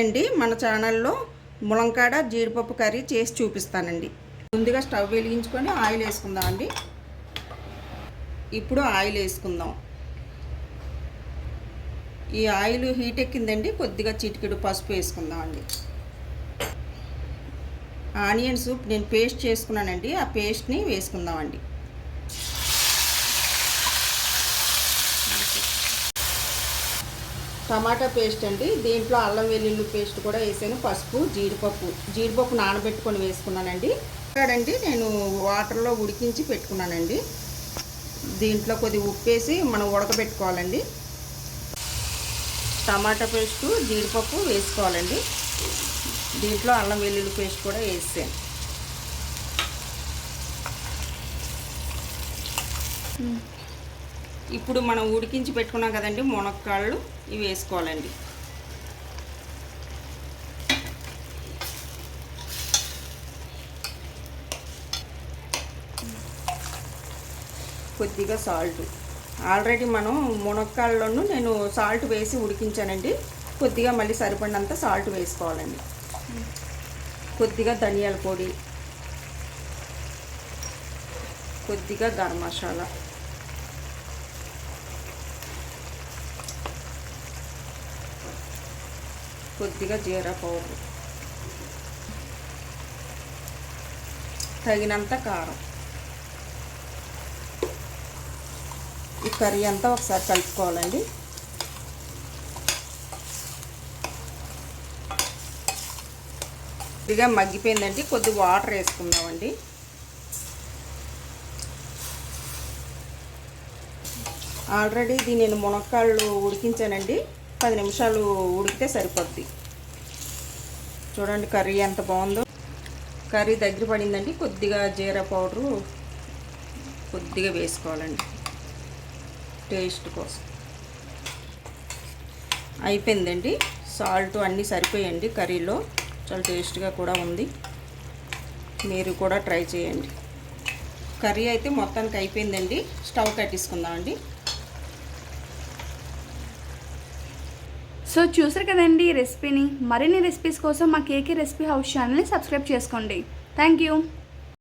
అండి మన ఛానల్లో ములంకాడ జీడిపప్పు కర్రీ చేసి చూపిస్తానండి. ముందుగా స్టవ్ వెలిగించుకొని ఆయిల్ వేసుకుందామండి. ఇప్పుడు ఆయిల్ వేసుకుందాం. ఈ ఆయిల్ హీట్ ఎక్కిందండి, కొద్దిగా చిటికెడు పసుపు వేసుకుందామండి. ఆనియన్స్ నేను పేస్ట్ చేసుకున్నానండి, ఆ పేస్ట్ని వేసుకుందామండి. టమాటా పేస్ట్ అండి, దీంట్లో అల్లం వెల్లుల్లి పేస్ట్ కూడా వేసాను. పసుపు, జీడిపప్పు నానబెట్టుకొని వేసుకున్నానండి. ఇక్కడండి నేను వాటర్లో ఉడికించి పెట్టుకున్నానండి. దీంట్లో కొద్దిగా ఉప్పు వేసి మనం ఉడకబెట్టుకోవాలండి. టమాటా పేస్టు, జీడిపప్పు వేసుకోవాలండి. దీంట్లో అల్లం వెల్లుల్లి పేస్ట్ కూడా వేసాను. ఇప్పుడు మనం ఉడికించి పెట్టుకున్నాం కదండి మునక్కాళ్ళు, ఇవి వేసుకోవాలండి. కొద్దిగా సాల్ట్, ఆల్రెడీ మనం మునక్కాళ్ళను నేను సాల్ట్ వేసి ఉడికించానండి. కొద్దిగా మళ్ళీ సరిపడినంత సాల్ట్ వేసుకోవాలండి. కొద్దిగా ధనియాల పొడి, కొద్దిగా గరం మసాలా, కొద్దిగా జీరా పౌడర్, తగినంత కారం. ఈ కర్రీ అంతా ఒకసారి కలుపుకోవాలండి. కొద్దిగా మగ్గిపోయిందండి, కొద్దిగా వాటర్ వేసుకుందామండి. ఆల్రెడీ ఇది నేను మునక్కాళ్ళు ఉడికించానండి, 10 నిమిషాలు ఉడికితే సరిపోద్ది. చూడండి కర్రీ ఎంత బాగుందో. కర్రీ దగ్గర పడిందండి. కొద్దిగా జీరా పౌడరు కొద్దిగా వేసుకోవాలండి టేస్ట్ కోసం. అయిపోయిందండి. సాల్ట్ అన్నీ సరిపోయండి కర్రీలో, చాలా టేస్ట్గా కూడా ఉంది. మీరు కూడా ట్రై చేయండి. కర్రీ అయితే మొత్తానికి అయిపోయిందండి. స్టవ్ కట్టేసుకుందామండి. సో చూసారు కదండి ఈ రెసిపీని. మరిన్ని రెసిపీస్ కోసం మా కేకే రెసిపీ హౌస్ ఛానల్ని సబ్స్క్రైబ్ చేసుకోండి. Thank you.